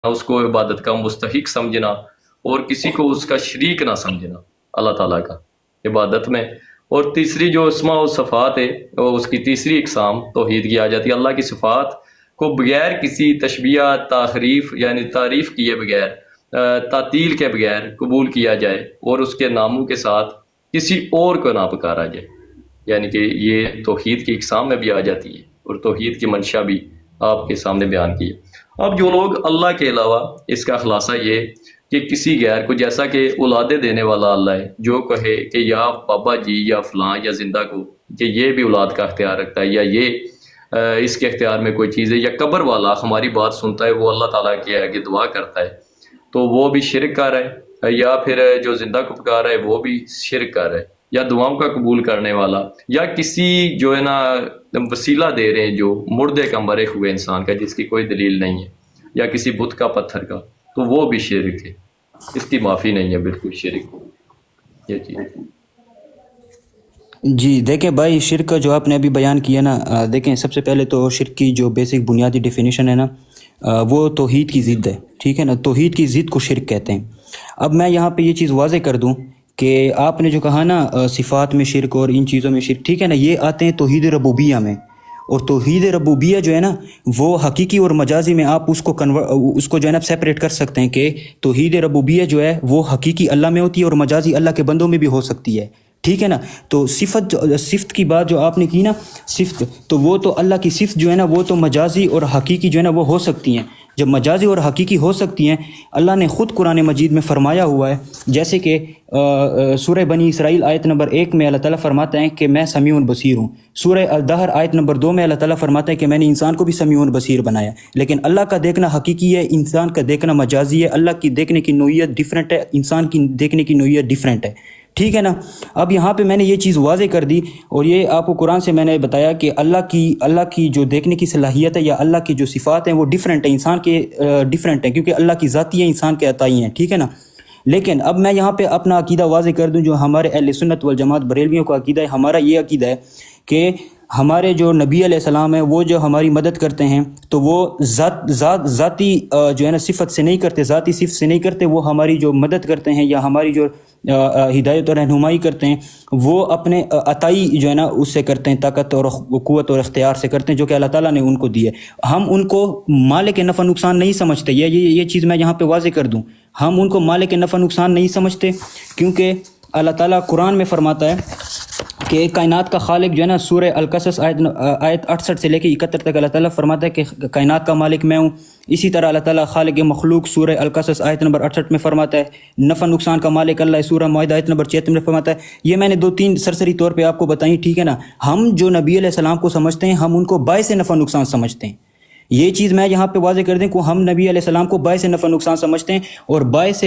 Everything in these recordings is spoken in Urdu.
اس کو عبادت کا مستحق سمجھنا اور کسی کو اس کا شریک نہ سمجھنا اللہ تعالیٰ کا عبادت میں۔ اور تیسری جو اسماء و صفات ہے اس کی تیسری اقسام توحید کی آ جاتی ہے، اللہ کی صفات کو بغیر کسی تشبیہ تحریف یعنی تعریف کیے بغیر، تعطیل کے بغیر قبول کیا جائے اور اس کے ناموں کے ساتھ کسی اور کو نہ پکارا جائے، یعنی کہ یہ توحید کی اقسام میں بھی آ جاتی ہے اور توحید کی منشا بھی آپ کے سامنے بیان کی ہے۔ اب جو لوگ اللہ کے علاوہ، اس کا خلاصہ یہ کہ کسی غیر کو، جیسا کہ اولادیں دینے والا اللہ ہے، جو کہے کہ یا بابا جی یا فلاں یا زندہ کو کہ یہ بھی اولاد کا اختیار رکھتا ہے یا یہ اس کے اختیار میں کوئی چیز ہے، یا قبر والا ہماری بات سنتا ہے، وہ اللہ تعالیٰ کے آگے دعا کرتا ہے، تو وہ بھی شرک کر رہا ہے، یا پھر جو زندہ کو پکار رہا ہے وہ بھی شرک کر رہا ہے، یا دعاؤں کا قبول کرنے والا، یا کسی جو ہے نا وسیلہ دے رہے ہیں جو مردے کا مرے ہوئے انسان کا جس کی کوئی دلیل نہیں ہے، یا کسی بت کا پتھر کا، تو وہ بھی شرک ہے، اس کی معافی نہیں ہے، بالکل شرک یہ چیز۔ جی دیکھیں بھائی، شرک کا جو آپ نے ابھی بیان کیا نا، دیکھیں سب سے پہلے تو شرک کی جو بیسک بنیادی ڈیفینیشن ہے نا، وہ توحید کی ضد ہے، ٹھیک ہے نا، توحید کی ضد کو شرک کہتے ہیں۔ اب میں یہاں پہ یہ چیز واضح کر دوں کہ آپ نے جو کہا نا صفات میں شرک اور ان چیزوں میں شرک، ٹھیک ہے نا، یہ آتے ہیں توحید ربوبیہ میں، اور توحید ربوبیہ جو ہے نا وہ حقیقی اور مجازی میں آپ اس کو جو ہے نا سیپریٹ کر سکتے ہیں کہ توحید ربوبیہ جو ہے وہ حقیقی اللہ میں ہوتی ہے اور مجازی اللہ کے بندوں میں بھی ہو سکتی ہے، ٹھیک ہے نا۔ تو صفت کی بات جو آپ نے کی نا، صفت، تو وہ تو اللہ کی صفت جو ہے نا وہ تو مجازی اور حقیقی جو ہے نا وہ ہو سکتی ہیں۔ جب مجازی اور حقیقی ہو سکتی ہیں، اللہ نے خود قرآن مجید میں فرمایا ہوا ہے، جیسے کہ سورہ بنی اسرائیل آیت نمبر 1 میں اللہ تعالیٰ فرماتا ہے کہ میں سمیع بصیر ہوں۔ سورہ الدہر آیت نمبر 2 میں اللہ تعالیٰ فرماتا ہے کہ میں نے انسان کو بھی سمیع بصیر بنایا۔ لیکن اللہ کا دیکھنا حقیقی ہے، انسان کا دیکھنا مجازی ہے، اللہ کی دیکھنے کی نوعیت ڈیفرنٹ ہے، انسان کی دیکھنے کی نوعیت ڈیفرنٹ ہے، ٹھیک ہے نا۔ اب یہاں پہ میں نے یہ چیز واضح کر دی، اور یہ آپ کو قرآن سے میں نے بتایا کہ اللہ کی جو دیکھنے کی صلاحیت ہے یا اللہ کی جو صفات ہیں وہ ڈیفرنٹ ہیں، انسان کے ڈیفرنٹ ہیں، کیونکہ اللہ کی ذاتی ہے، انسان کے عطائی ہیں، ٹھیک ہے نا۔ لیکن اب میں یہاں پہ اپنا عقیدہ واضح کر دوں، جو ہمارے اہل سنت والجماعت بریلویوں کا عقیدہ ہے، ہمارا یہ عقیدہ ہے کہ ہمارے جو نبی علیہ السلام ہیں وہ جو ہماری مدد کرتے ہیں تو وہ ذاتی جو ہے نا صفت سے نہیں کرتے، ذاتی صفت سے نہیں کرتے، وہ ہماری جو مدد کرتے ہیں یا ہماری جو ہدایت اور رہنمائی کرتے ہیں وہ اپنے عطائی جو ہے نا اس سے کرتے ہیں، طاقت اور قوت اور اختیار سے کرتے ہیں جو کہ اللہ تعالیٰ نے ان کو دی ہے۔ ہم ان کو مالک نفع نقصان نہیں سمجھتے، یہ چیز میں یہاں پہ واضح کر دوں، ہم ان کو مالک نفع نقصان نہیں سمجھتے، کیونکہ اللہ تعالیٰ قرآن میں فرماتا ہے کہ کائنات کا خالق جو ہے نا، سورہ القصص آیت 68 سے لے کے 71 تک اللہ تعالیٰ فرماتا ہے کہ کائنات کا مالک میں ہوں۔ اسی طرح اللہ تعالیٰ خالق مخلوق سورہ القصص آیت نمبر 68 میں فرماتا ہے، نفع نقصان کا مالک اللہ ہے، سورہ معاہدہ آیت نمبر 76 میں فرماتا ہے۔ یہ میں نے 2-3 سرسری طور پہ آپ کو بتائیں، ٹھیک ہے نا۔ ہم جو نبی علیہ السلام کو سمجھتے ہیں ہم ان کو باعث نفع نقصان سمجھتے ہیں، یہ چیز میں یہاں پہ واضح کر دیں کہ ہم نبی علیہ السلام کو باعث نفع نقصان سمجھتے ہیں، اور باعث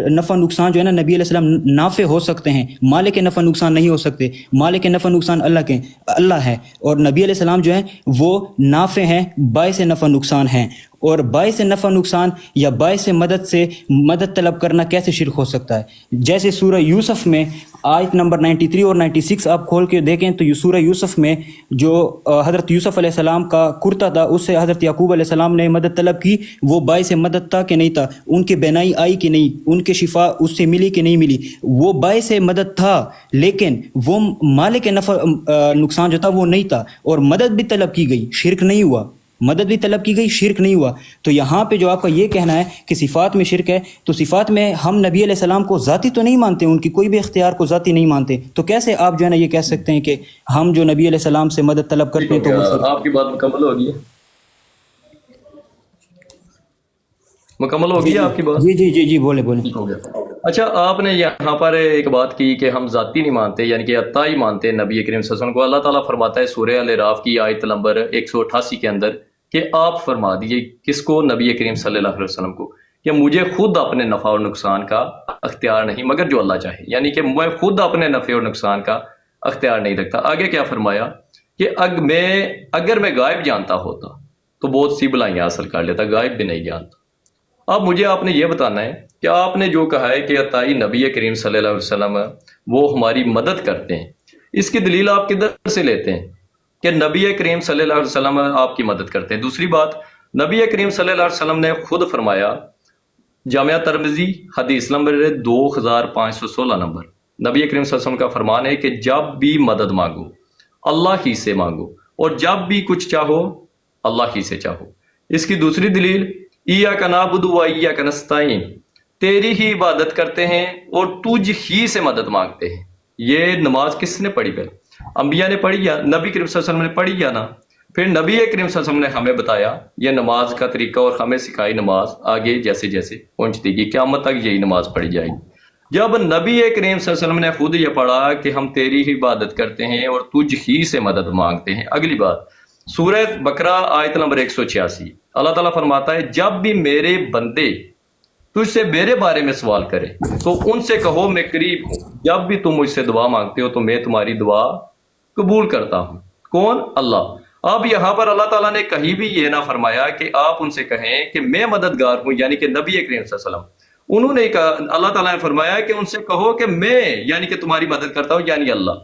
نفع نقصان جو ہے نا نبی علیہ السلام نافع ہو سکتے ہیں، مالک نفع نقصان نہیں ہو سکتے۔ مالک نفع نقصان اللہ ہے، اور نبی علیہ السلام جو ہیں وہ نافع ہیں، باعث نفع نقصان ہیں۔ اور باعث نفع نقصان یا باعث مدد سے مدد طلب کرنا کیسے شرک ہو سکتا ہے؟ جیسے سورہ یوسف میں آیت نمبر 93 اور 96 آپ کھول کے دیکھیں تو سورہ یوسف میں جو حضرت یوسف علیہ السلام کا کرتا تھا اس سے حضرت یعقوب علیہ السلام نے مدد طلب کی، وہ باعث مدد تھا کہ نہیں تھا؟ ان کے بینائی آئی کہ نہیں؟ ان کے شفا اس سے ملی کہ نہیں ملی؟ وہ باعث مدد تھا، لیکن وہ مالک نفع نقصان جو تھا وہ نہیں تھا، اور مدد بھی طلب کی گئی، شرک نہیں ہوا، مدد بھی طلب کی گئی، شرک نہیں ہوا۔ تو یہاں پہ جو آپ کا یہ کہنا ہے کہ صفات میں شرک ہے، تو صفات میں ہم نبی علیہ السلام کو ذاتی تو نہیں مانتے، ان کی کوئی بھی اختیار کو ذاتی نہیں مانتے، تو کیسے آپ جو ہے نا یہ کہہ سکتے ہیں کہ ہم جو نبی علیہ السلام سے مدد طلب کرتے ہیں تو آپ کی بات مکمل ہوگی ہے؟ مکمل ہوگی آپ کی بات؟ جی بولے۔ ہو گیا۔ اچھا، آپ نے یہاں پر ایک بات کی کہ ہم ذاتی نہیں مانتے، یعنی کہ عطائی مانتے ہیں نبی کریم صلی اللہ علیہ وسلم کو۔ اللہ تعالیٰ فرماتا ہے سورہ الاعراف کی آیت نمبر 188 کے اندر کہ آپ فرما دیجئے کس کو؟ نبی کریم صلی اللہ علیہ وسلم کو، کہ مجھے خود اپنے نفع اور نقصان کا اختیار نہیں مگر جو اللہ چاہے، یعنی کہ میں خود اپنے نفع اور نقصان کا اختیار نہیں رکھتا۔ آگے کیا فرمایا کہ اگر میں غائب جانتا ہوتا تو بہت سی بلائیاں حاصل کر لیتا، غائب بھی نہیں جانتا۔ اب مجھے آپ نے یہ بتانا ہے کہ آپ نے جو کہا ہے کہ عطائی نبی کریم صلی اللہ علیہ وسلم وہ ہماری مدد کرتے ہیں، اس کی دلیل آپ کدھر سے لیتے ہیں کہ نبی کریم صلی اللہ علیہ وسلم آپ کی مدد کرتے ہیں؟ دوسری بات، نبی کریم صلی اللہ علیہ وسلم نے خود فرمایا جامعہ ترمذی حدیث نمبر 2516 نمبر، نبی کریم صلی اللہ علیہ وسلم کا فرمان ہے کہ جب بھی مدد مانگو اللہ ہی سے مانگو، اور جب بھی کچھ چاہو اللہ ہی سے چاہو۔ اس کی دوسری دلیل ایاک نعبد و ایاک نستعین، تیری ہی عبادت کرتے ہیں اور تجھ ہی سے مدد مانگتے ہیں۔ یہ نماز کس نے پڑھی؟ پہلے انبیاء نے پڑھی یا نبی کریم صلی اللہ علیہ وسلم نے پڑھی یا نہ؟ پھر نبی کریم صلی اللہ علیہ وسلم نے ہمیں بتایا یہ نماز کا طریقہ اور ہمیں سکھائی نماز، آگے جیسے جیسے پہنچتی گئی قیامت تک یہی نماز پڑھی جائے گی۔ جب نبی کریم صلی اللہ علیہ وسلم نے خود یہ پڑھا کہ ہم تیری ہی عبادت کرتے ہیں اور تجھ ہی سے مدد مانگتے ہیں، اگلی بات سورہ بقرہ آیت نمبر 186، اللہ تعالیٰ فرماتا ہے جب بھی میرے بندے تجھ سے میرے بارے میں سوال کرے تو ان سے کہو میں قریب ہوں، جب بھی تم مجھ سے دعا مانگتے ہو تو میں تمہاری دعا قبول کرتا ہوں۔ کون؟ اللہ۔ اب یہاں پر اللہ تعالیٰ نے کہیں بھی یہ نہ فرمایا کہ آپ ان سے کہیں کہ میں مددگار ہوں، یعنی کہ نبی کریم صلی اللہ علیہ وسلم۔ انہوں نے کہا، اللہ تعالیٰ نے فرمایا کہ ان سے کہو کہ میں یعنی کہ تمہاری مدد کرتا ہوں، یعنی اللہ۔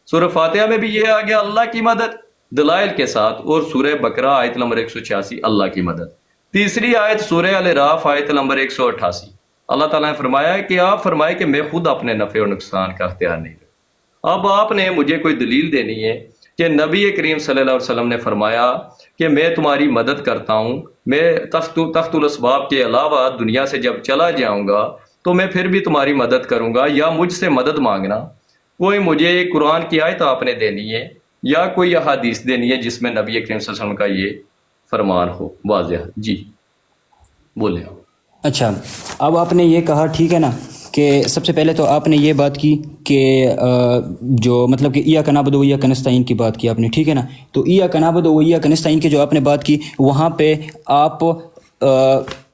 سورہ فاتحہ میں بھی یہ آ گیا اللہ کی مدد دلائل کے ساتھ، اور سورہ بقرہ آیت نمبر 186 اللہ کی مدد۔ تیسری آیت سورہ الاعراف آیت نمبر 188، اللہ تعالیٰ نے فرمایا کہ آپ فرمائے کہ میں خود اپنے نفع اور نقصان کا اختیار نہیں کرتا۔ اب آپ نے مجھے کوئی دلیل دینی ہے کہ نبی کریم صلی اللہ علیہ وسلم نے فرمایا کہ میں تمہاری مدد کرتا ہوں، میں تخت الاسباب کے علاوہ دنیا سے جب چلا جاؤں گا تو میں پھر بھی تمہاری مدد کروں گا، یا مجھ سے مدد مانگنا۔ کوئی مجھے قرآن کی آیت آپ نے دینی ہے یا کوئی احادیث دینی ہے جس میں نبی کریم صلی اللہ علیہ وسلم کا یہ فرمان ہو واضح۔ جی بولے۔ اچھا، اب آپ نے یہ کہا، ٹھیک ہے نا، کہ سب سے پہلے تو آپ نے یہ بات کی کہ جو مطلب کہ ایاک نعبد و ایاک نستعین کی بات کی آپ نے، ٹھیک ہے نا۔ تو ایاک نعبد و ایاک نستعین کی جو آپ نے بات کی، وہاں پہ آپ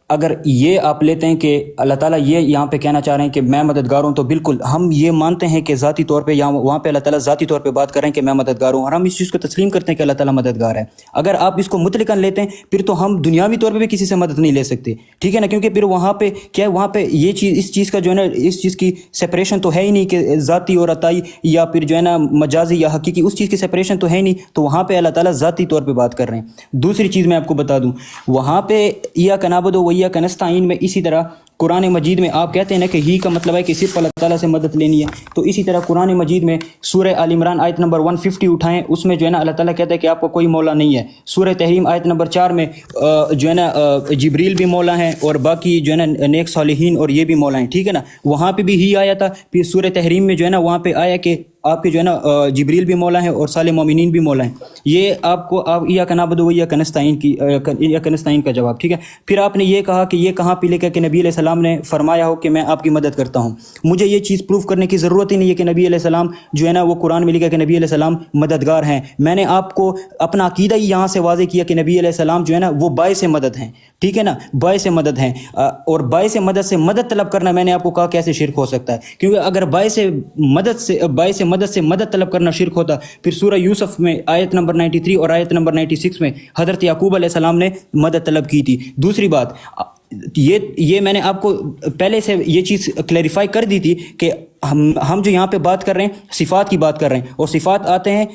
اگر یہ آپ لیتے ہیں کہ اللہ تعالیٰ یہ یہاں پہ کہنا چاہ رہے ہیں کہ میں مددگار ہوں، تو بالکل ہم یہ مانتے ہیں کہ ذاتی طور پہ وہاں پہ اللہ تعالیٰ ذاتی طور پہ بات کر رہے ہیں کہ میں مددگار ہوں، اور ہم اس چیز کو تسلیم کرتے ہیں کہ اللہ تعالیٰ مددگار ہے۔ اگر آپ اس کو مطلقاً لیتے ہیں پھر تو ہم دنیاوی طور پہ بھی کسی سے مدد نہیں لے سکتے، ٹھیک ہے نا، کیونکہ پھر وہاں پہ کیا ہے، وہاں پہ یہ چیز اس چیز کا جو ہے نا، اس چیز کی سپریشن تو ہے ہی نہیں کہ ذاتی اور عطائی یا پھر جو ہے نا مجازی یا حقیقی، اس چیز کی سپریشن تو ہے ہی نہیں، تو وہاں پہ اللہ تعالیٰ ذاتی طور پہ بات کر رہے ہیں۔ دوسری چیز میں آپ کو بتا دوں، وہاں پہ ایاک نعبد و ایاک نستعین میں اسی طرح قرآن مجید میں آپ کہتے ہیں نا کہ ہی کا مطلب ہے کہ صرف اللہ تعالیٰ سے مدد لینی ہے، تو اسی طرح قرآن مجید میں سورہ آل عمران آیت نمبر 150 اٹھائیں، اس میں جو ہے نا اللہ تعالیٰ کہتا ہے کہ آپ کو کوئی مولا نہیں ہے۔ سورہ تحریم آیت نمبر 4 میں جو ہے نا جبریل بھی مولا ہیں اور باقی جو ہے نا نیک صالحین اور یہ بھی مولا ہیں، ٹھیک ہے نا، وہاں پہ بھی ہی آیا تھا۔ پھر سورہ تحریم میں جو ہے نا وہاں پہ آیا کہ آپ کے جو ہے نا جبریل بھی مولا ہیں اور صالح مومنین بھی مولا ہیں۔ یہ آپ کو ایاک نعبد و ایاک نستعین کا جواب، ٹھیک ہے۔ پھر آپ نے یہ کہا کہ یہ کہاں پہ لکھا کہ نبی علیہ السلام نے فرمایا ہو کہ میں آپ کی مدد کرتا ہوں۔ مجھے یہ چیز پروف کرنے کی ضرورت ہی نہیں ہے کہ نبی علیہ السلام جو ہے نا وہ قرآن میں لکھا کہ نبی علیہ السلام مددگار ہیں۔ میں نے آپ کو اپنا عقیدہ ہی یہاں سے واضح کیا کہ نبی علیہ السلام جو ہے نا وہ باعث مدد ہیں، ٹھیک ہے نا، باعث مدد ہیں، اور باعث مدد سے مدد طلب کرنا میں نے آپ کو کہا کیسے شرک ہو سکتا ہے، کیونکہ اگر باعث مدد سے مدد طلب کرنا شرک ہوتا پھر سورہ یوسف میں آیت نمبر 93 اور آیت نمبر 96 میں حضرت یعقوب علیہ السلام نے مدد طلب کی تھی۔ دوسری بات، یہ میں نے آپ کو پہلے سے یہ چیز کلیریفائی کر دی تھی کہ ہم جو یہاں پہ بات کر رہے ہیں صفات کی بات کر رہے ہیں، اور صفات آتے ہیں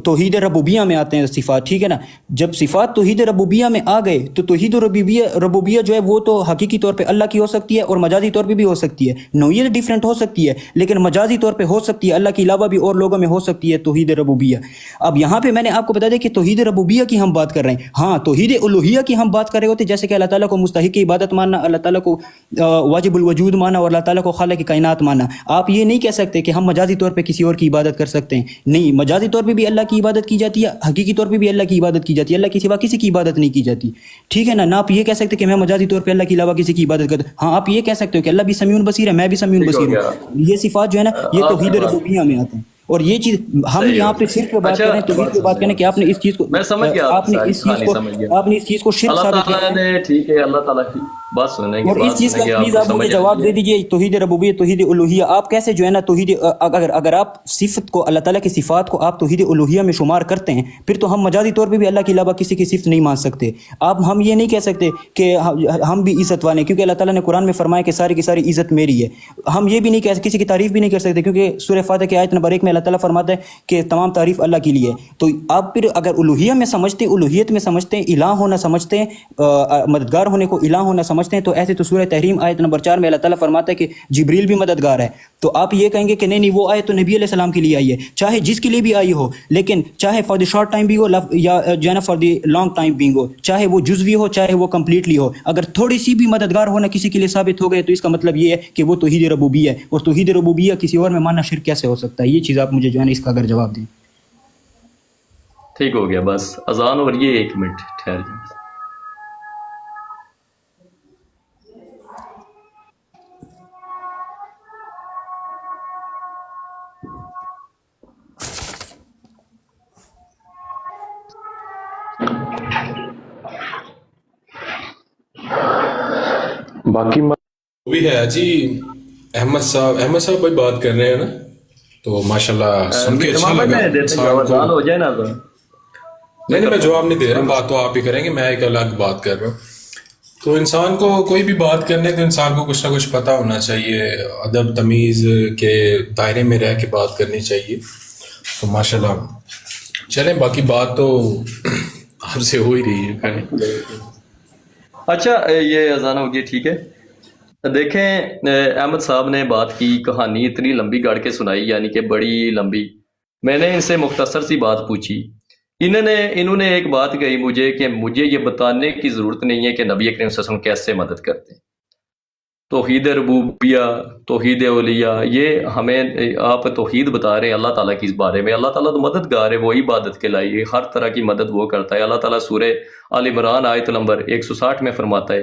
توحید ربوبیہ میں آتے ہیں صفات، ٹھیک ہے نا۔ جب صفات توحید ربوبیہ میں آ گئے تو توحید ربوبیہ جو ہے وہ تو حقیقی طور پہ اللہ کی ہو سکتی ہے اور مجازی طور پہ بھی ہو سکتی ہے، نوعیت ڈیفرنٹ ہو سکتی ہے لیکن مجازی طور پہ ہو سکتی ہے، اللہ کے علاوہ بھی اور لوگوں میں ہو سکتی ہے توحید ربوبیہ۔ اب یہاں پہ میں نے آپ کو بتا دیا کہ توحید ربوبیہ کی ہم بات کر رہے ہیں، ہاں توحید الوہیہ کی ہم بات کر رہے ہوتے، جیسے کہ اللہ تعالیٰ کو مستحق عبادت ماننا، اللہ تعالیٰ کو واجب الوجود ماننا اور اللہ تعالیٰ کو خالق کائنات ماننا۔ آپ یہ نہیں کہہ سکتے کہ ہم مجازی طور پہ کسی اور کی عبادت کر سکتے ہیں، نہیں، مجازی طور پہ بھی اللہ کی عبادت کی جاتی ہے، حقیقی طور پہ بھی اللہ کی عبادت کی جاتی ہے، اللہ کے سوا کسی کی عبادت نہیں کی جاتی، ٹھیک ہے نا۔ نہ آپ یہ کہہ سکتے کہ میں مجازی طور پہ اللہ کے علاوہ کسی کی عبادت کرتا ہوں، ہاں آپ یہ کہہ سکتے ہو کہ اللہ بھی سمیع بصیر ہے، میں بھی سمیع بصیر ہوں۔ یہ صفات جو ہے نا یہ توحید ربوبیہ میں آتے ہیں، اور یہ چیز ہم یہاں پہ صرف پہ بات کریں توحید پہ بات کریں کہ آپ نے اس چیز کو آپ نے اس چیز کو شرک ثابت کیا ہے، ٹھیک ہے، اللہ تعالیٰ کی بات سنیں گے، اور اس چیز کا پلیز آپ مجھے جواب دے دیجئے، توحید ربوبیت توحید الوہیہ آپ کیسے جو ہے نا توحید، اگر آپ صفت کو اللہ تعالیٰ کی صفات کو آپ توحید الوہیہ میں شمار کرتے ہیں پھر تو ہم مجازی طور پہ بھی اللہ کے علاوہ کسی کی صفت نہیں مان سکتے۔ ہم یہ نہیں کہہ سکتے کہ ہم بھی عزت والے ہیں کیونکہ اللہ تعالیٰ نے قرآن میں فرمایا کہ ساری کی ساری عزت میری ہے۔ ہم یہ بھی نہیں کہہ، کسی کی تعریف بھی نہیں کر سکتے کیونکہ سورہ فاتحہ کی آیت نمبر 1 میں اللہ تعالیٰ فرماتا ہے کہ تمام تعریف اللہ کے لیے ہے. تو آپ پھر اگر الوہیہ میں سمجھتے ہیں، الوہیت میں سمجھتے ہیں، الہ ہونا سمجھتے ہیں، مددگار ہونے کو الہ ہونا سمجھتے ہیں، تو ایسے تو سورہ تحریم آیت نمبر 4 میں اللہ تعالیٰ فرماتا ہے کہ جبریل بھی مددگار ہے. تو آپ یہ کہیں گے کہ نہیں وہ آیت تو نبی علیہ السلام کے لیے آئی ہے، چاہے جس کے لیے بھی آئی ہو، لیکن چاہے فار دی شارٹ ٹائم بھی ہو یا جو ہے نا فار دی لانگ ٹائم بھی ہو، چاہے وہ جزوی ہو چاہے وہ کمپلیٹلی ہو، اگر تھوڑی سی بھی مددگار ہونا کسی کے لیے ثابت ہو گئے تو اس کا مطلب یہ ہے کہ وہ توحید ربوبیہ ہے. اور توحید ربوبیہ کسی اور میں ماننا شرک کیسے ہو سکتا ہے؟ یہ چیز آپ مجھے جو ہے نا اس کا اگر جواب دیں. ٹھیک ہو گیا، بس اذان ہو رہی ہے، 1 منٹ ٹھہر جائیں. باقی بھی ہے جی. احمد صاحب بھائی بات کر رہے ہیں نا، تو ماشاءاللہ سن کے اچھا لگا. اذان ہو جائے نا تو نہیں میں جواب نہیں دے رہا، بات تو آپ ہی کریں گے، میں ایک الگ بات کر رہا ہوں. تو انسان کو کوئی بھی بات کرنے تو انسان کو کچھ نہ کچھ پتہ ہونا چاہیے، ادب تمیز کے دائرے میں رہ کے بات کرنی چاہیے. تو ماشاءاللہ چلیں، باقی بات تو آپ سے ہو ہی رہی ہے. اچھا یہ اذان ہوگی، ٹھیک ہے. دیکھیں احمد صاحب نے بات کی، کہانی اتنی لمبی گاڑ کے سنائی، یعنی کہ بڑی لمبی. میں نے ان سے مختصر سی بات پوچھی، انہوں نے ایک بات کہی مجھے کہ مجھے یہ بتانے کی ضرورت نہیں ہے کہ نبی کریم صلی اللہ علیہ وسلم کیسے مدد کرتے ہیں. توحید ربوبیہ، توحید اولیاء، یہ ہمیں آپ توحید بتا رہے ہیں اللہ تعالیٰ کی اس بارے میں. اللہ تعالیٰ تو مددگار ہے، وہ عبادت کے لائے، ہر طرح کی مدد وہ کرتا ہے. اللہ تعالیٰ سورہ آل عمران آیت نمبر 160 میں فرماتا ہے،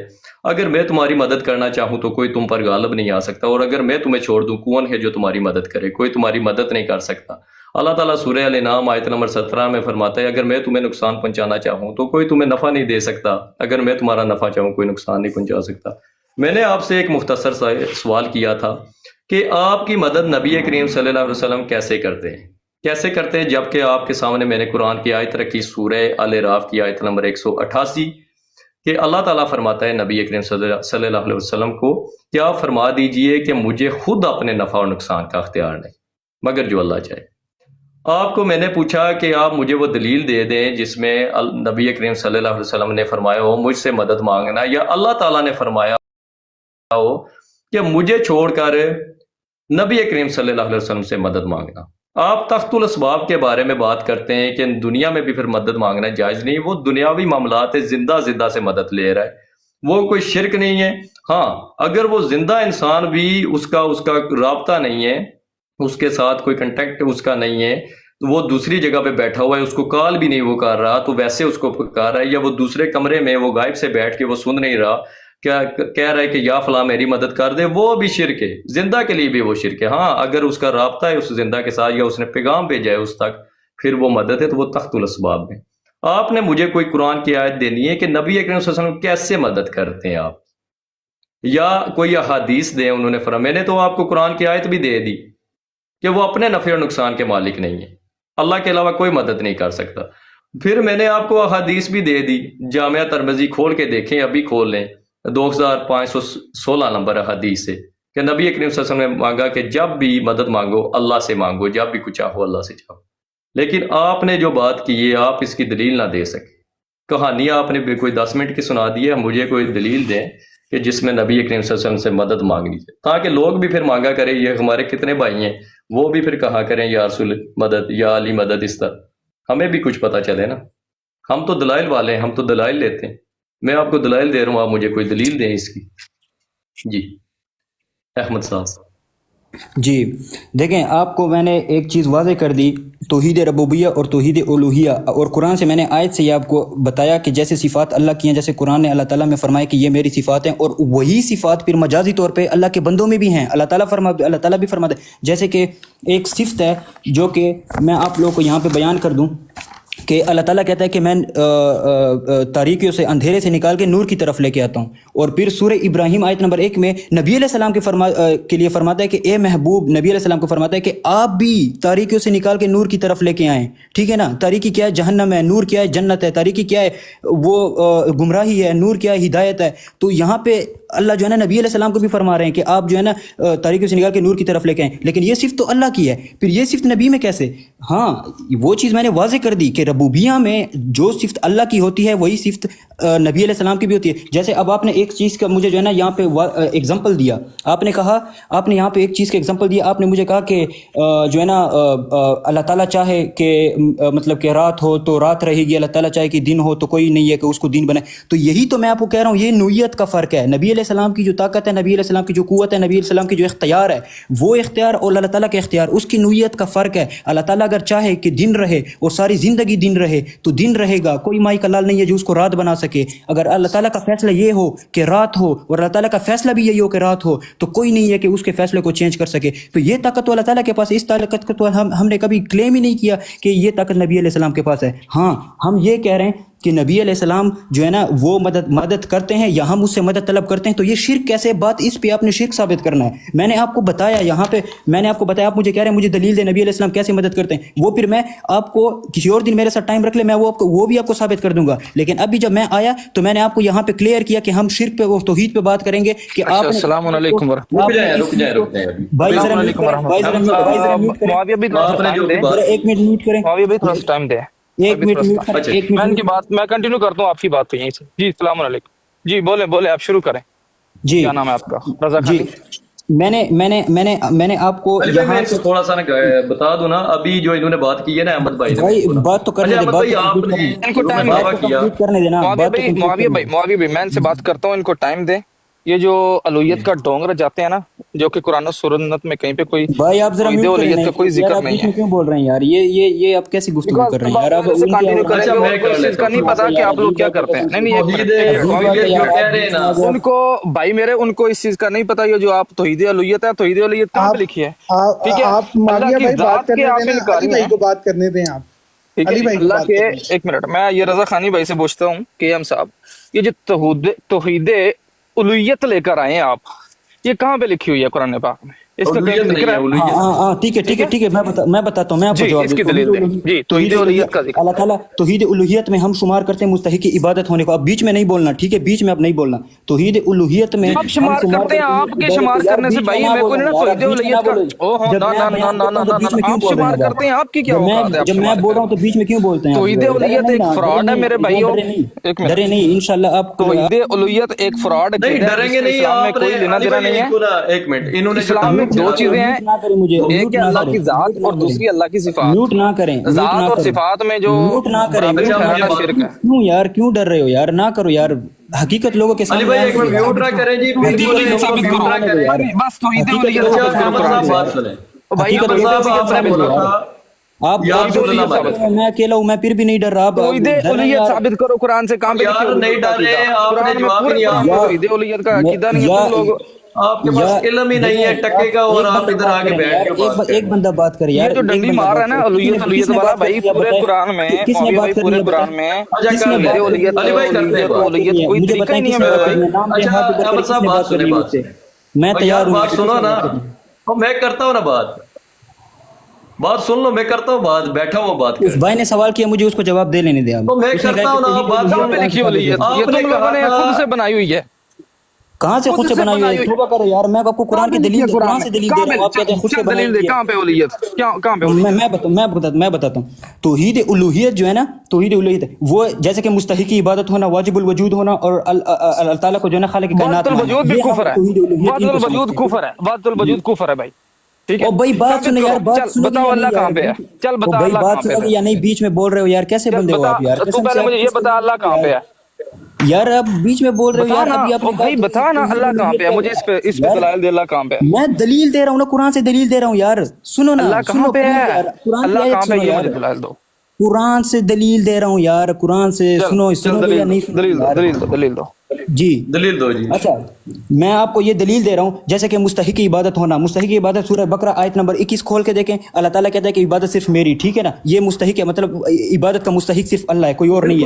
اگر میں تمہاری مدد کرنا چاہوں تو کوئی تم پر غالب نہیں آ سکتا، اور اگر میں تمہیں چھوڑ دوں کون ہے جو تمہاری مدد کرے؟ کوئی تمہاری مدد نہیں کر سکتا. اللہ تعالیٰ سورہ الانعام آیت نمبر 17 میں فرماتا ہے، اگر میں تمہیں نقصان پہنچانا چاہوں تو کوئی تمہیں نفع نہیں دے سکتا، اگر میں تمہارا نفع چاہوں کوئی نقصان نہیں پہنچا سکتا. میں نے آپ سے ایک مختصر سوال کیا تھا کہ آپ کی مدد نبی کریم صلی اللہ علیہ وسلم کیسے کرتے ہیں، جبکہ آپ کے سامنے میں نے قرآن کی آیت رکھی، سورہ الاعراف کی آیت نمبر 188، کہ اللہ تعالیٰ فرماتا ہے نبی کریم صلی اللہ علیہ وسلم کو کہ آپ فرما دیجئے کہ مجھے خود اپنے نفع اور نقصان کا اختیار نہیں مگر جو اللہ چاہے. آپ کو میں نے پوچھا کہ آپ مجھے وہ دلیل دے دیں جس میں نبی کریم صلی اللہ علیہ وسلم نے فرمایا ہو مجھ سے مدد مانگنا، یا اللہ تعالیٰ نے فرمایا ہو کہ مجھے چھوڑ کر نبی کریم صلی اللہ علیہ وسلم سے مدد مانگنا. آپ تخت الاسباب کے بارے میں بات کرتے ہیں کہ دنیا میں بھی پھر مدد مانگنا جائز نہیں. وہ دنیاوی معاملات زندہ سے مدد لے رہا ہے، وہ کوئی شرک نہیں ہے. ہاں اگر وہ زندہ انسان بھی اس کا رابطہ نہیں ہے، اس کے ساتھ کوئی کنٹیکٹ اس کا نہیں ہے، وہ دوسری جگہ پہ بیٹھا ہوا ہے، اس کو کال بھی نہیں وہ کر رہا تو ویسے اس کو پکار رہا ہے، یا وہ دوسرے کمرے میں وہ غائب سے بیٹھ کے وہ سن نہیں رہا، کیا کہہ رہا ہے کہ یا فلاں میری مدد کر دے، وہ بھی شرک ہے. زندہ کے لیے بھی وہ شرک ہے. ہاں اگر اس کا رابطہ ہے اس زندہ کے ساتھ، یا اس نے پیغام بھیجا ہے اس تک، پھر وہ مدد ہے، تو وہ تخت الاسباب میں. آپ نے مجھے کوئی قرآن کی آیت دینی ہے کہ نبی اکرم صلی اللہ علیہ وسلم کیسے مدد کرتے ہیں آپ، یا کوئی احادیث دیں. انہوں نے فرمایا، میں نے تو آپ کو قرآن کی آیت بھی دے دی کہ وہ اپنے نفع اور نقصان کے مالک نہیں ہے، اللہ کے علاوہ کوئی مدد نہیں کر سکتا. پھر میں نے آپ کو احادیث بھی دے دی، جامعہ ترمذی کھول کے دیکھیں، ابھی کھول لیں، 2516 نمبر حدیث سے کہ نبی کریم صلی اللہ علیہ وسلم نے مانگا کہ جب بھی مدد مانگو اللہ سے مانگو، جب بھی کچھ چاہو اللہ سے چاہو. لیکن آپ نے جو بات کی ہے آپ اس کی دلیل نہ دے سکے. کہانی آپ نے بھی کوئی 10 منٹ کی سنا دی ہے، مجھے کوئی دلیل دیں کہ جس میں نبی کریم صلی اللہ علیہ وسلم سے مدد مانگنی ہے، تاکہ لوگ بھی پھر مانگا کریں. یہ ہمارے کتنے بھائی ہیں، وہ بھی پھر کہا کریں یا رسول مدد، یا علی مدد، اس طرح ہمیں بھی کچھ پتہ چلے نا. ہم تو دلائل والے ہیں، ہم تو دلائل لیتے ہیں. میں آپ کو دلائل دے رہا ہوں، آپ مجھے کوئی دلیل دیں اس کی. جی احمد صاحب. جی دیکھیں، آپ کو میں نے ایک چیز واضح کر دی، توحید ربوبیہ اور توحید الوہیہ، اور قرآن سے میں نے آیت سے یہ آپ کو بتایا کہ جیسے صفات اللہ کی ہیں، جیسے قرآن نے اللہ تعالیٰ میں فرمایا کہ یہ میری صفات ہیں، اور وہی صفات پھر مجازی طور پہ اللہ کے بندوں میں بھی ہیں. اللہ تعالیٰ بھی فرماتا ہے، جیسے کہ ایک صفت ہے جو کہ میں آپ لوگوں کو یہاں پہ بیان کر دوں کہ اللہ تعالیٰ کہتا ہے کہ میں تاریکیوں سے، اندھیرے سے نکال کے نور کی طرف لے کے آتا ہوں. اور پھر سورہ ابراہیم آیت نمبر 1 میں نبی علیہ السلام کے لیے فرماتا ہے کہ اے محبوب، نبی علیہ السلام کو فرماتا ہے کہ آپ بھی تاریکیوں سے نکال کے نور کی طرف لے کے آئیں. ٹھیک ہے نا. تاریکی کیا ہے؟ جہنم ہے. نور کیا ہے؟ جنت ہے. تاریکی کیا ہے؟ وہ گمراہی ہے. نور کیا ہے؟ ہدایت ہے. تو یہاں پہ اللہ جو ہے نا نبی علیہ السلام کو بھی فرما رہے ہیں کہ آپ جو ہے نا تاریکی سے نکال کے نور کی طرف لے کے آئیں, لیکن یہ صفت تو اللہ کی ہے, پھر یہ صفت نبی میں کیسے؟ ہاں وہ چیز میں نے واضح کر دی کہ ربوبیہ میں جو صفت اللہ کی ہوتی ہے وہی صفت نبی علیہ السلام کی بھی ہوتی ہے. جیسے اب آپ نے ایک چیز کا مجھے جو ہے نا یہاں پہ ایگزامپل دیا, آپ نے کہا, آپ نے یہاں پہ ایک چیز کا ایگزامپل دیا, آپ نے مجھے کہا کہ جو ہے نا اللہ تعالیٰ چاہے کہ مطلب کہ رات ہو تو رات رہے گی, اللہ تعالیٰ چاہے کہ دن ہو تو کوئی نہیں ہے کہ اس کو دن بنائے. تو یہی تو میں آپ کو کہہ رہا ہوں, یہ نوعیت کا فرق ہے. نبی علیہ السلام کی جو طاقت ہے, نبی علیہ السلام کی جو قوت ہے, نبی علیہ السلام کی جو اختیار ہے, وہ اختیار اور اللہ تعالیٰ کے اختیار, اس کی نوعیت کا فرق ہے. اللہ تعالیٰ اگر چاہے کہ دن رہے اور ساری زندگی دن رہے تو دن رہے گا, کوئی مائی کا لال نہیں ہے جو اس کو رات بنا سکے. اگر اللہ تعالیٰ کا فیصلہ یہ ہو کہ رات ہو اور اللہ تعالیٰ کا فیصلہ بھی یہی ہو کہ رات ہو تو کوئی نہیں ہے کہ اس کے فیصلے کو چینج کر سکے. تو یہ طاقت تو اللہ تعالیٰ کے پاس ہے. اس طاقت کو تو ہم نے کبھی کلیم ہی نہیں کیا کہ یہ طاقت نبی علیہ السلام کے پاس ہے. ہاں ہم یہ کہہ رہے ہیں کہ نبی علیہ السلام جو ہے نا وہ مدد کرتے ہیں یا ہم اس سے مدد طلب کرتے ہیں. تو یہ شرک کیسے بات, اس پہ آپ نے شرک ثابت کرنا ہے. میں نے آپ کو بتایا یہاں پہ, میں نے آپ کو بتایا, آپ مجھے کہہ رہے ہیں مجھے دلیل دے نبی علیہ السلام کیسے مدد کرتے ہیں. وہ پھر میں آپ کو کسی اور دن میرے ساتھ ٹائم رکھ لے, میں وہ بھی آپ کو ثابت کر دوں گا. لیکن ابھی جب میں آیا تو میں نے آپ کو یہاں پہ کلیئر کیا کہ ہم شرک پہ, وہ توحید پہ بات کریں گے کہ آپ. السلام علیکم بھائی ذرا ایک منٹ میوٹ کریں, ٹائم دے. ایک منٹ میں ان کی بات میں کنٹینیو کرتا ہوں آپ کی بات پہ یہیں سے. جی السلام علیکم. جی بولیں آپ شروع کریں. جی کیا نام ہے آپ کا؟ رضا جی خانی. میں نے آپ کو یہاں سے تھوڑا سا بتا دوں نا, ابھی جو انہوں نے بات کی ہے نا احمد بھائی نے, بات تو کرنے دے, کرنے دینا. معاویہ بھائی میں ان سے بات کرتا ہوں, ان کو ٹائم دیں. یہ جو الوہیت کا ڈونگر جاتے ہیں نا, جو کہ قرآن و سنت میں کہیں پہ کوئی بھائی آپ ذرا میوٹ کریں, الوہیت کا کوئی ذکر نہیں ہے. کیوں بول رہے ہیں یار, یہ آپ کیسی گفتگو کر رہے ہیں یار. آپ اس چیز کا نہیں پتا کہ آپ لوگ کیا کرتے ہیں. نہیں ان کو بھائی میرے, ان کو اس چیز کا نہیں پتا. یہ جو آپ توحید الوہیت ہے, توحید الوہیت کہاں پہ لکھی ہے؟ ٹھیک ہے, اللہ کی ذات کے آپ انکاری ہیں. بات کرنے دیں آپ. ٹھیک ہے, اللہ کے, ایک منٹ میں یہ رضا خانی بھائی سے پوچھتا ہوں کہ ہم صاحب یہ جو توحید الوہیت لے کر آئے ہیں آپ, یہ کہاں پہ لکھی ہوئی ہے قرآن پاک میں؟ اس کا کہیں ذکر ہے؟ ہاں ٹھیک ہے, میں بتاتا ہوں, میں آپ کو جواب اس کی دلیل دیں. جی توحید الوہیت کا ذکر. اللہ تعالیٰ توحید الوہیت میں ہم شمار کرتے ہیں مستحق کی عبادت ہونے کو. اب بیچ میں نہیں بولنا, ٹھیک ہے, بیچ میں اب نہیں بولنا. توحید الوہیت میں آپ شمار کرتے ہیں, آپ کے شمار کرنے سے بھائی میں کوئی نہ توحید الوہیت کا آپ شمار کرتے ہیں. آپ کی کیا اوقات ہے؟ جب میں بول رہا ہوں تو بیچ میں کیوں بولتے ہیں؟ توحید الوہیت ایک فراڈ ہے میرے بھائیو. ڈرے نہیں انشاءاللہ. آپ توحید الوہیت ایک فراڈ ہے, ڈریں گے نہیں, اسلام میں کوئی لینا دینا نہیں ہے. ایک منٹ, انہوں نے اسلام میں دو چیزیں ہیں, ایک ہے اللہ کی ذات اور دوسری اللہ کی صفات. میوٹ نہ کریں, ذات اور صفات میں جو میوٹ نہ کریں. شرک ہے. کیوں یار, کیوں ڈر رہے ہو یار؟ نہ کرو یار, حقیقت لوگوں کے علی بھائی ایک منٹ میوٹ نہ کریں جی, بس توحید الوہیت بات سنیں. آپ میں اکیلا ہوں, میں پھر بھی نہیں ڈر رہا. توحید الوہیت ثابت کرو قرآن سے. کام نہیں ڈر رہے آپ نے جواب ہی نہیں. توحید الوہیت کا عقیدہ نہیں ہے تم لوگ. آپ کے پاس علم ہی نہیں ہے ٹکے کا, اور آپ ادھر آگے بیٹھ کے ایک بندہ بات کرے یار. یہ جو ڈنڈی مار رہا ہے نا الوہیت والا بھائی, پورے قرآن میں پورے قرآن میں کوئی طریقہ ہی نہیں ہے میرے بھائی. میں تیار ہوں, بات سنو نا, میں کرتا ہوں نا بات سن لو, میں کرتا ہوں بات, بیٹھا ہوں بات. اس بھائی نے سوال کیا, مجھے اس کو جواب دے لینے دیا. میں کرتا ہوں نا بات. کہاں پہ لکھی الوہیت؟ یہ تم لوگوں نے خود سے بنائی ہوئی ہے. کہاں سے خود سے بنائی ہوئی ہے؟ توبہ کرو یار, میں آپ کو قرآن کی دلیل کہاں سے دلیل دے رہا ہوں؟ آپ کہتے ہیں خود سے بنائی ہوئی ہے. کہاں پہ الوہیت؟ کہاں پہ؟ میں بتاتا ہوں. توحید الوہیت جو ہے نا, توحید الوہیت وہ جیسے کہ مستحق عبادت ہونا, واجب الوجود ہونا, اور اللہ تعالیٰ کو جو ہے نا خالق کائنات مانا. الوجود بھی کفر ہے, وحدت الوجود کفر ہے, وحدت الوجود کفر ہے بھائی. ٹھیک ہے, او بھائی بات سنو یار, بات سنو. بتاؤ اللہ کہاں پہ ہے؟ چل بتا اللہ کہاں پہ ہے یا نہیں, بیچ میں بول رہے ہو یار, کیسے بندے ہو آپ یار؟ تو پہلے مجھے یہ بتا اللہ کہاں پہ ہے یار, آپ بیچ میں بول رہے ہو یار. ابھی آپ بھائی بتا نا اللہ کہاں پہ ہے, مجھے اس پہ دلائل دے اللہ کہاں پہ ہے. میں دلیل دے رہا ہوں نا, قرآن سے دلیل دے رہا ہوں یار. سنو نا, اللہ کہاں پہ ہے, اللہ کہاں پہ ہے, مجھے دلائل دو. قرآن سے دلیل دے رہا ہوں یار, قرآن سے. سنو یا نہیں, دلیل دو جی, دلیل دو جی. اچھا میں آپ کو یہ دلیل دے رہا ہوں, جیسے کہ مستحق عبادت ہونا. مستحق عبادت سورہ بقرہ آیت نمبر 21 کھول کے دیکھیں. اللہ تعالیٰ کہتا ہے کہ عبادت صرف میری, ٹھیک ہے نا, یہ مستحق ہے, مطلب عبادت کا مستحق صرف اللہ ہے, کوئی اور نہیں ہے.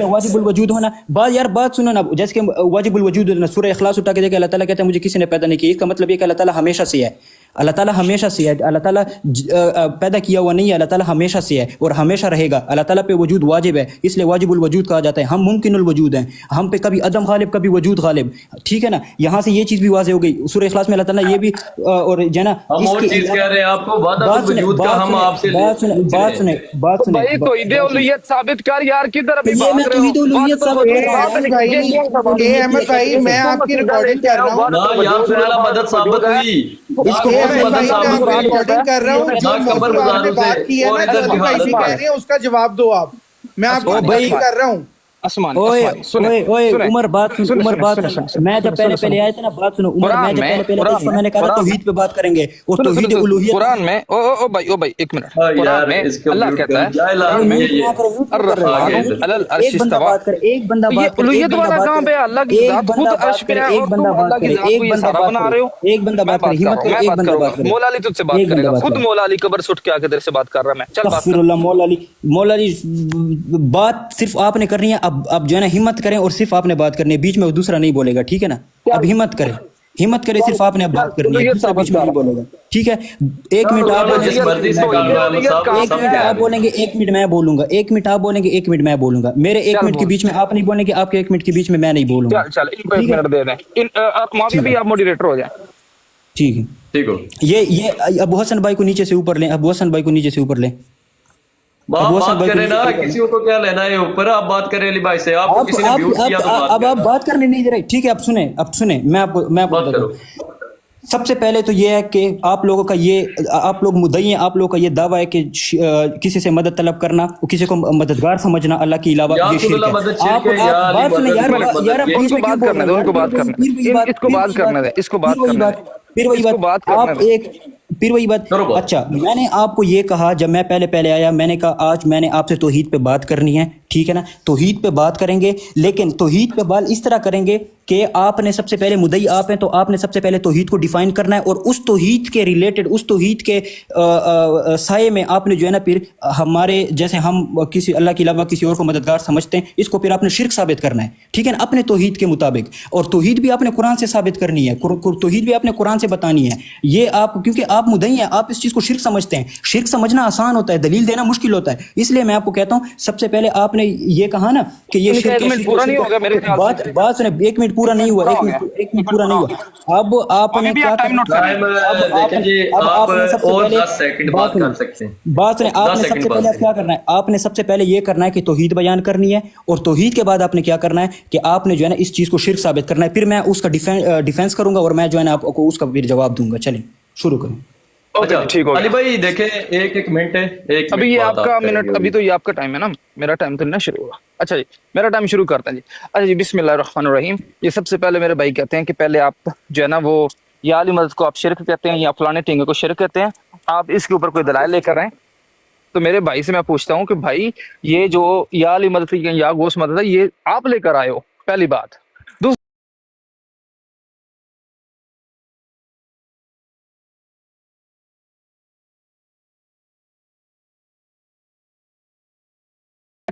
واجب الوجود ہونا, بات سنو نا, جیسے کہ واجب الوجود ہونا, سورہ اخلاص اٹھا کے دیکھیں. اللہ تعالیٰ کہتا ہے مجھے کسی نے پیدا نہیں کیا. اس کا مطلب یہ کہ اللہ تعالیٰ ہمیشہ سے ہے. اللہ تعالیٰ ہمیشہ سے ہے, اللہ تعالیٰ پیدا کیا ہوا نہیں ہے, اللہ تعالیٰ ہمیشہ سے ہے اور ہمیشہ رہے گا. اللہ تعالیٰ پہ وجود واجب ہے, اس لیے واجب الوجود کہا جاتا ہے. ہم ممکن الوجود ہیں, ہم پہ کبھی کبھی عدم غالب کبھی وجود غالب، ٹھیک ہے نا. یہاں سے یہ چیز بھی واضح ہو گئی. سورہ اخلاص میں اللہ تعالیٰ یہ بھی اور جو ہے نا ہم اور چیز کہہ رہے ہیں آپ کو، وحدت الوجود کا ہم آپ سے بات سنیں بھائی توحید الوہیت ثابت کر یار، کدھر ابھی یہ بھاگ میں رہے توحید ہو؟ الوہیت ثابت کر رہا ہوں. احمد بھائی میں آپ کی ریکارڈنگ کر رہا ہوں. نہ یہاں پھر اللہ مدد ثابت ہوئی، نہ قبر احمد مدد بھائی میں ثابت آپ کی ہوئی، ریکارڈنگ کر رہا ہوں. جو نہ قبر موضوع آپ نے گزاروں بات کی سے ہے اور نا، ادھر جو بھائی جہالت جی کہہ رہے ہیں اس کا جواب دو آپ. میں آپ کی ریکارڈنگ کر رہا ہوں. عمر بات سن، عمر بات سن. میں جب پہلے آئے تھے نا، بات سنو عمر، میں جب پہلے آئے تھے میں نے کہا تھا توحید پہ بات کریں گے اور توحید الوہیت. قرآن میں او بھائی ایک منٹ، قرآن یار میں اس کو اللہ میوٹ کہتا کر ہے، کیا قرآن میں الرحمن آگے علی العرش ایک بندہ استوى. بات کرے، ایک بندہ یہ بات کرے، ایک الوہیت بندہ والا بات کہاں پہ ہے؟ کرے، اللہ کی ایک ذات خود بندہ عرش بات پہ کرے، ہے ایک اور بندہ تم اللہ بات کی کرے، ذات کو ایک یہ بندہ سارا بات بنا کرے، رہے ہو. ایک بندہ میں بات کرے، بات کر ہمت رہا ہوں، کرے، میں ایک بات بندہ کر رہا بات ہوں. کرے، مولا علی تجھ سے بات ایک کرے بندہ گا، بات خود کرے. مولا علی قبر سٹ کے آ کے تیرے سے بات کر رہا ہے. میں چل بات استغفر کر. اللہ. مولا علی بات صرف آپ نے کرنی ہے. اب جو ہے نا ہمت کریں اور صرف آپ نے بات کرنی ہے، بیچ میں وہ دوسرا نہیں بولے گا، ٹھیک ہے نا. اب ہمت کرے، صرف آپ نے اب بات کرنی ہے، الوہیت دوسرا بیچ ثابت میں کر. نہیں بولے گا، ٹھیک ہے. ایک منٹ آپ کر لو بولیں جس گے، مرضی سے کر لو احمد صاحب، ایک سب منٹ کہہ آپ رہے بولیں گے، ایک منٹ میں بولوں گا، ایک منٹ آپ بولیں گے، ایک منٹ میں بولوں گا. میرے ایک چل منٹ کے بول. بیچ میں آپ نہیں بولیں گے، آپ کے ایک منٹ کے بیچ میں میں نہیں بولوں گا. چل ان کو ایک ٹھیک ہے، منٹ دے دیں. معاویہ بھی آپ موڈیریٹر ہو جائیں. ٹھیک ہے. ٹھیک ہو. یہ ابو حسن بھائی کو نیچے سے اوپر لیں، ابو حسن بھائی کو نیچے سے اوپر لیں. آپ ابو حسن بات بھائی کو کریں نیچے نا، سے اوپر لیں. کسی کو کیا لینا ہے اوپر؟ آپ بات کریں علی بھائی سے، آپ کو کسی نے میوٹ کیا تو بات اب آپ کریں. بات کرنے نہیں دے رہے، ٹھیک ہے. اب سنیں میں آپ کو بات بتا کرو. دوں. سب سے پہلے تو یہ ہے کہ آپ لوگوں کا آپ لوگ مدعی ہیں، آپ لوگوں کا یہ دعویٰ ہے کہ کسی سے مدد طلب کرنا اور کسی کو مددگار سمجھنا اللہ کے علاوہ یا یہ خود شرک اللہ ہے. مدد شرک آپ ہے، یا علی بات سنیں یار، مدد یار آپ یہ. ان بیچ کو میں کیوں بات بول کرنے رہے دو، ہیں ان کو یار؟ بات کرنے اس کو بات پھر کرنے دیں، اس کو بات وہی کرنے بات، دیں، پھر وہی اس کو بات کرنے آپ دیں. پھر وہی بات. کرو بات. اچھا، میں نے آپ کو یہ کہا جب میں پہلے آیا، میں نے کہا آج میں نے آپ سے توحید پہ بات کرنی ہے، ٹھیک ہے نا. توحید پہ بات کریں گے، لیکن توحید پہ بات اس طرح کریں گے کہ آپ نے سب سے پہلے مدعی آپ ہیں تو آپ نے سب سے پہلے توحید کو ڈیفائن کرنا ہے، اور اس توحید کے ریلیٹڈ، اس توحید کے سائے میں آپ نے جو ہے نا پھر ہمارے جیسے ہم کسی اللہ کے علاوہ کسی اور کو مددگار سمجھتے ہیں، اس کو پھر آپ نے شرک ثابت کرنا ہے، ٹھیک ہے نا، اپنے توحید کے مطابق. اور توحید بھی آپ نے قرآن سے ثابت کرنی ہے، توحید بھی آپ نے قرآن سے بتانی ہے. یہ آپ کیونکہ آپ مدعی ہیں، آپ اس چیز کو شرک سمجھتے ہیں. شرک سمجھنا آسان ہوتا ہے، دلیل دینا مشکل ہوتا ہے. اس لیے میں آپ کو کہتا ہوں سب سے پہلے آپ نے یہ کہا نا کہ یہ ان کا شرک ایک منٹ پورا نہیں ہوگا میرے خیال سے. بات سنیں، ایک منٹ پورا نہیں ہوا، پورا ہو گیا. ایک منٹ پورا نہیں ہوا. اب آپ ابھی نے بھی کیا آپ ٹائم نوٹ کریں. ٹائم اب دیکھیں جی، آپ آپ نے سب سے اور پہلے 10 سیکنڈ بات بات کر سنیں، سکتے ہیں. بات سنیں. آپ 10 نے سب سیکنڈ سے بات پہلے کریں. کیا کرنا ہے؟ آپ نے سب سے پہلے یہ کرنا ہے کہ توحید بیان کرنی ہے، اور توحید کے بعد آپ نے کیا کرنا ہے کہ آپ نے جو ہے نا اس چیز کو شرک ثابت کرنا ہے. پھر میں اس کا ڈیفینس کروں گا اور میں جو ہے نا آپ کو اس کا پھر جواب دوں گا. چلیں شروع کریں. اوکے اچھا ٹھیک ہو علی گیا. بھائی دیکھیں، ایک منٹ ہے، ایک ابھی منٹ یہ بات آپ کا آپ کریں منٹ، گے. ابھی تو یہ آپ کا ٹائم ہے نا، میرا ٹائم تو نہیں شروع ہوا. اچھا جی میرا ٹائم شروع کرتا ہے جی. اچھا جی، بسم اللہ الرحمن الرحیم. یہ سب سے پہلے میرے بھائی کہتے ہیں کہ پہلے آپ جو ہے نا وہ یا علی مدد کو آپ شرک کہتے ہیں یا فلانے ٹینگے کو شرک کہتے ہیں، آپ اس کے اوپر کوئی دلائل لے کر آئیں. تو میرے بھائی سے میں پوچھتا ہوں کہ بھائی یہ جو یا علی مدد یا غوث مدد ہے، یہ آپ لے کر آئے ہو، پہلی بات. دوسری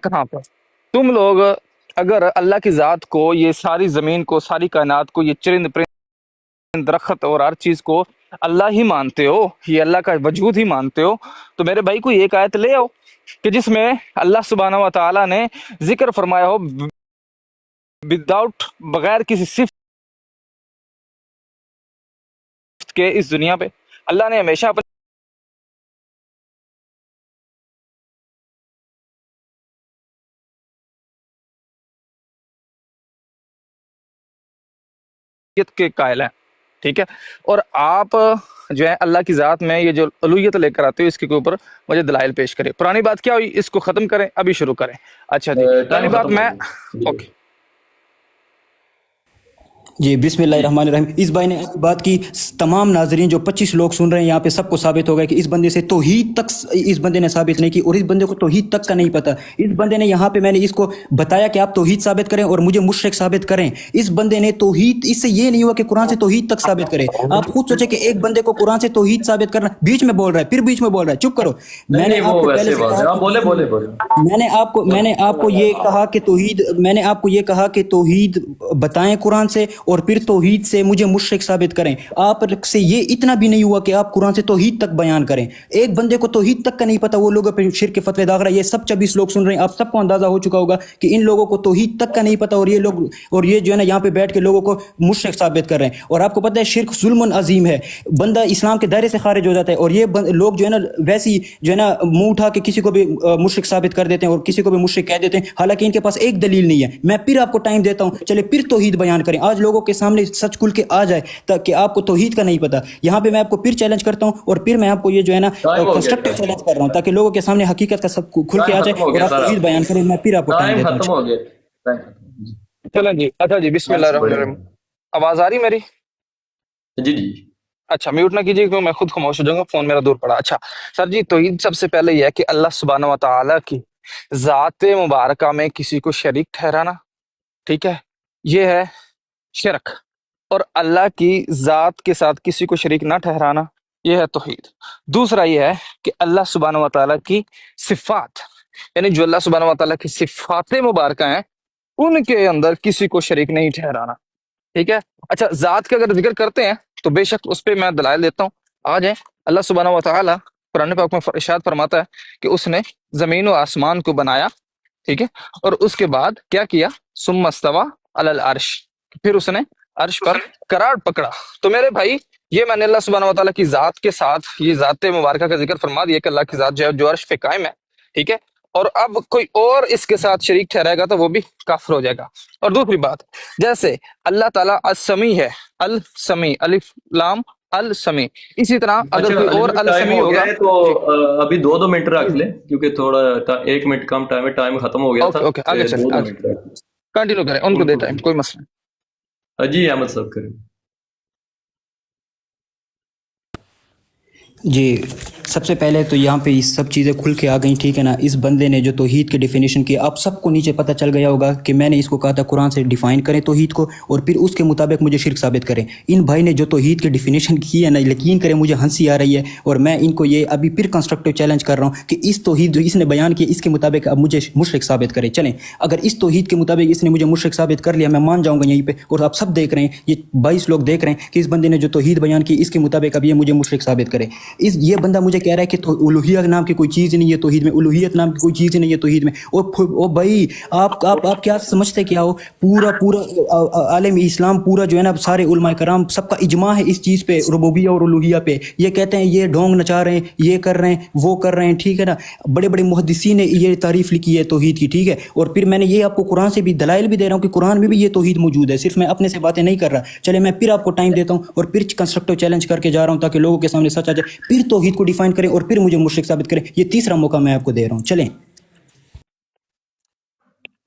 کہاں پر تم لوگ اگر اللہ کی ذات کو، یہ ساری زمین کو، ساری کائنات کو، یہ چرند پرند، درخت اور ہر چیز کو اللہ ہی مانتے ہو، یہ اللہ کا وجود ہی مانتے ہو، تو میرے بھائی کوئی ایک آیت لے آؤ کہ جس میں اللہ سبحانہ و تعالیٰ نے ذکر فرمایا ہو وداؤٹ، بغیر کسی صفت کے اس دنیا پہ اللہ نے ہمیشہ اپنی کے قائل ہے، ٹھیک ہے. اور آپ جو ہے اللہ کی ذات میں یہ جو الوہیت لے کر آتے ہو، اس کے اوپر مجھے دلائل پیش کرے. پرانی بات کیا ہوئی، اس کو ختم کریں، ابھی شروع کریں. اچھا جی، پرانی ٹائم بات ختم ہو میں گیا. اوکے. جی بسم اللہ الرحمن الرحیم. اس بھائی نے بات کی، تمام ناظرین جو 25 لوگ سن رہے ہیں یہاں پہ، سب کو ثابت ہو گیا کہ اس بندے سے توحید تک اس بندے نے ثابت نہیں کی، اور اس بندے کو توحید تک کا نہیں پتا. اس بندے نے یہاں پہ، میں نے اس کو بتایا کہ آپ توحید ثابت کریں اور مجھے مشرک ثابت کریں. اس بندے نے توحید، اس سے یہ نہیں ہوا کہ قرآن سے توحید تک ثابت کرے. آپ خود سوچیں کہ ایک بندے کو قرآن سے توحید ثابت کرنا، بیچ میں بول رہا ہے، پھر بیچ میں بول رہا ہے. چپ کرو. میں نے نہیں آپ وہ کو پہلے ویسے سے بات ہے، کہا آپ بولے بولے بولے. میں نے آپ کو یہ کہا کہ توحید، میں نے آپ کو یہ کہا کہ توحید بتائیں قرآن سے، اور پھر توحید سے مجھے مشرک ثابت کریں. آپ سے یہ اتنا بھی نہیں ہوا کہ آپ قرآن سے توحید تک بیان کریں. ایک بندے کو توحید تک کا نہیں پتا, وہ لوگوں پہ شرک کے فتوے داغ رہا ہے. یہ سب 24 لوگ سن رہے ہیں, آپ سب کو اندازہ ہو چکا ہوگا کہ ان لوگوں کو توحید تک کا نہیں پتا, اور یہ لوگ اور یہ جو ہے نا یہاں پہ بیٹھ کے لوگوں کو مشرک ثابت کر رہے ہیں. اور آپ کو پتہ ہے شرک ظلم عظیم ہے, بندہ اسلام کے دائرے سے خارج ہو جاتا ہے. اور یہ لوگ جو ہے نا ویسی جو ہے نا منہ اٹھا کے کسی کو بھی مشرک ثابت کر دیتے ہیں اور کسی کو بھی مشرک کہہ دیتے ہیں, حالانکہ ان کے پاس ایک دلیل نہیں ہے. میں پھر آپ کو ٹائم دیتا ہوں, چلے پھر توحید بیان کریں. آج لوگوں کے سامنے سچ کھل کے آ جائے تاکہ آپ کو توحید کا نہیں پتا. یہاں پہ میں آپ کو پھر چیلنج کرتا ہوں, اور پھر میں آپ کو یہ جو ہے نا ٹائم ہو گیا, کنسٹرکٹیو چیلنج کر رہا ہوں تاکہ لوگوں کے سامنے حقیقت کا سب کھل کے ٹائم آ جائے ختم ہو اور گیا آپ سر, توحید بیان کریں. میں پھر آپ کو ٹائم ٹائم دیتا ختم ہوں. ہو گیا, ٹائم ختم. چلیں جی. اچھا جی, بسم اللہ الرحمن الرحیم. آواز آ رہی میری؟ جی جی. اچھا میوٹ نہ کیجیے کیونکہ میں خود خاموش ہو جاؤں گا, فون میرا دور پڑا. اچھا سر جی, توحید سب سے پہلے یہ ہے کہ اللہ سبحانہ و تعالیٰ کی ذات مبارکہ میں کسی کو شریک ٹھہرانا, ٹھیک ہے, یہ ہے شرک. اور اللہ کی ذات کے ساتھ کسی کو شریک نہ ٹھہرانا, یہ ہے توحید. دوسرا یہ ہے کہ اللہ سبحانہ و تعالیٰ کی صفات, یعنی جو اللہ سبحانہ و تعالیٰ کی صفات مبارکہ ہیں ان کے اندر کسی کو شریک نہیں ٹھہرانا, ٹھیک ہے. اچھا ذات کا اگر ذکر کرتے ہیں تو بے شک اس پہ میں دلائل دیتا ہوں. آ جائیں. اللہ سبحانہ و تعالیٰ قرآن پاک میں ارشاد فرماتا ہے کہ اس نے زمین و آسمان کو بنایا, ٹھیک ہے, اور اس کے بعد کیا کیا, ثم استویٰ علی العرش, پھر اس نے عرش پر قرار پکڑا. تو میرے بھائی یہ میں نے اللہ سبحانہ و تعالیٰ کی ذات کے ساتھ یہ ذات مبارکہ کا ذکر فرما دیا کہ اللہ کی ذات جو عرش پہ قائم ہے, ٹھیک ہے. اور اب کوئی اور اس کے ساتھ شریک ٹھہرائے گا تو وہ بھی کافر ہو جائے گا. اور دوسری بات, جیسے اللہ تعالیٰ السمیع ہے, السمیع, الف لام السمیع, اسی طرح اگر کوئی اور ٹائم السمیع ہو گیا ہوگا. ہے تو ابھی 2 منٹ رکھ لیں کیونکہ تھوڑا 1 منٹ کم ٹائم ہے, ٹائم ختم ہو گیا تھا. اوکے آگے چلیں, 2 آگے منٹ رکھ لیں. کنٹینیو کریں, ان کو دے ٹائم, کوئی مسئلہ نہیں. جی احمد صاحب کریں. جی سب سے پہلے تو یہاں پہ یہ سب چیزیں کھل کے آ گئیں, ٹھیک ہے نا. اس بندے نے جو توحید کی ڈیفینیشن کی, آپ سب کو نیچے پتہ چل گیا ہوگا کہ میں نے اس کو کہا تھا قرآن سے ڈیفائن کریں توحید کو اور پھر اس کے مطابق مجھے شرک ثابت کریں. ان بھائی نے جو توحید کی ڈیفینیشن کی ہے نا, یقین کریں مجھے ہنسی آ رہی ہے, اور میں ان کو یہ ابھی پھر کنسٹرکٹیو چیلنج کر رہا ہوں کہ اس توحید جو اس نے بیان کیا اس کے مطابق اب مجھے مشرک ثابت کریں. چلیں اگر اس توحید کے مطابق اس نے مجھے مشرک ثابت کر لیا, میں مان جاؤں گا یہیں پہ, اور آپ سب دیکھ رہے ہیں, یہ 22 لوگ دیکھ رہے ہیں کہ اس بندے نے جو توحید بیان کی اس کے مطابق اب یہ مجھے مشرک ثابت کرے. یہ بندہ مجھے کہہ رہا ہے کہ الوہیہ نام کی کوئی چیز نہیں ہے توحید میں, الوہیت نام کی کوئی چیز نہیں ہے توحید میں. اور بھائی آپ کیا سمجھتے کیا ہو, پورا عالم اسلام پورا جو ہے نا, سارے علماء کرام سب کا اجماع ہے اس چیز پہ, ربوبیہ اور الوہیہ پہ. یہ کہتے ہیں یہ ڈھونگ نچا رہے ہیں, یہ کر رہے ہیں, وہ کر رہے ہیں, ٹھیک ہے نا. بڑے بڑے محدثین نے یہ تعریف لکھی ہے توحید کی, ٹھیک ہے. اور پھر میں نے یہ آپ کو قرآن سے بھی دلائل بھی دے رہا ہوں کہ قرآن میں بھی یہ توحید موجود ہے, صرف میں اپنے سے باتیں نہیں کر رہا. چلے میں پھر آپ کو ٹائم دیتا ہوں اور پھر کنسٹرکٹیو چیلنج کر کے جا رہا ہوں تاکہ لوگوں کے سامنے سچ آ جائے, پھر توحید کو ڈیفائن کریں اور پھر مجھے مشرک ثابت کریں. یہ تیسرا موقع میں آپ کو دے رہا ہوں, چلیں.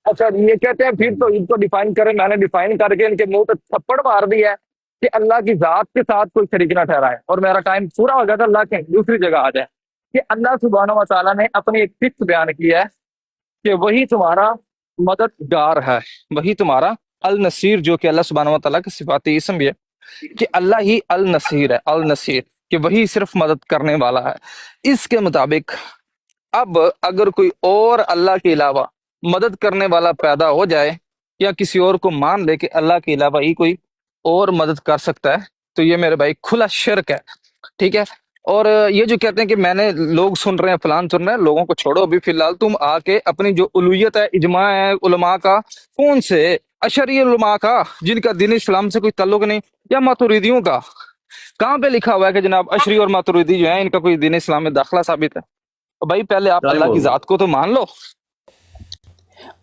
اچھا یہ کہتے ہیں پھر تو ان کو ڈیفائن کریں, میں نے ڈیفائن کر کے ان کے منہ پہ تھپڑ مار دیا ہے کہ اللہ کی ذات کے ساتھ کوئی شریک نہ ٹھہرائے, اور میرا ٹائم پورا ہو گیا تھا. اللہ کے دوسری جگہ آ جائے کہ اللہ سبحانہ و تعالیٰ نے اپنی ایک فکس بیان کیا ہے کہ وہی تمہارا مددگار ہے, وہی تمہارا النصیر, جو کہ اللہ سبحانہ و تعالیٰ کی صفاتی اسم بھی ہے کہ اللہ ہی النصیر ہے, النصیر کہ وہی صرف مدد کرنے والا ہے. اس کے مطابق اب اگر کوئی اور اللہ کے علاوہ مدد کرنے والا پیدا ہو جائے یا کسی اور کو مان لے کہ اللہ کے علاوہ ہی کوئی اور مدد کر سکتا ہے, تو یہ میرے بھائی کھلا شرک ہے, ٹھیک ہے. اور یہ جو کہتے ہیں کہ میں نے لوگ سن رہے ہیں, فلان سن رہے ہیں, لوگوں کو چھوڑو ابھی فی الحال. تم آ کے اپنی جو الوہیت ہے, اجماع ہے علماء کا, کون سے اشعری علماء کا جن کا دین اسلام سے کوئی تعلق نہیں, یا ماتوریدیوں کا, کہاں پہ لکھا ہوا ہے کہ جناب اشعری اور ماتوریدی جو ہیں ان کا کوئی دین اسلام میں داخلہ ثابت ہے؟ بھائی پہلے آپ اللہ کی ذات کو تو مان لو.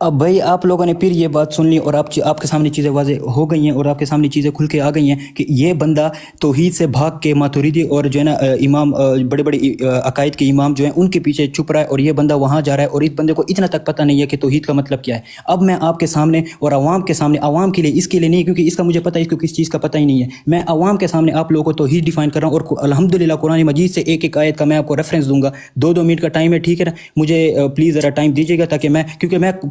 اب بھائی آپ لوگوں نے پھر یہ بات سن لی اور آپ کے سامنے چیزیں واضح ہو گئی ہیں اور آپ کے سامنے چیزیں کھل کے آ گئی ہیں کہ یہ بندہ توحید سے بھاگ کے ماتوریدی اور جو ہے نا امام, بڑے بڑے عقائد کے امام جو ہیں ان کے پیچھے چھپ رہا ہے, اور یہ بندہ وہاں جا رہا ہے اور اس بندے کو اتنا تک پتہ نہیں ہے کہ توحید کا مطلب کیا ہے. اب میں آپ کے سامنے اور عوام کے سامنے, عوام کے لیے, اس کے لیے نہیں کیونکہ اس کا مجھے پتہ ہے اس کو کس چیز کا پتہ ہی نہیں ہے, میں عوام کے سامنے آپ لوگوں کو توحید ڈیفائن کر رہا ہوں. اور الحمدللہ قرآن مجید سے ایک ایک آیت کا میں آپ کو ریفرنس دوں گا. 2 منٹ کا ٹائم ہے, ٹھیک ہے نا. مجھے پلیز ذرا ٹائم دیجیے گا تاکہ میں, کیونکہ میں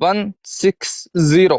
160,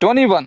21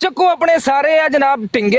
ਚੱਕੋ ਆਪਣੇ ਸਾਰੇ ਆ ਜਨਾਬ ਢਿੰਗੇ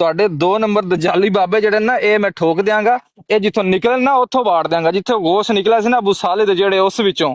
ਤੁਹਾਡੇ 2 ਨੰਬਰ ਦਜਾਲੀ ਬਾਬੇ ਜਿਹੜੇ ਨਾ ਇਹ ਮੈਂ ਠੋਕ ਦਿਆਂਗਾ, ਇਹ ਜਿੱਥੋਂ ਨਿਕਲਣ ਨਾ ਉੱਥੋਂ ਵਾੜ ਦਿਆਂਗਾ, ਜਿੱਥੇ ਗੋਸ਼ ਨਿਕਲਿਆ ਸੀ ਨਾ ਅਬੂ ਸਾਲੇ ਦੇ ਜਿਹੜੇ ਉਸ ਵਿੱਚੋਂ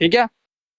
ਠੀਕ ਹੈ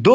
2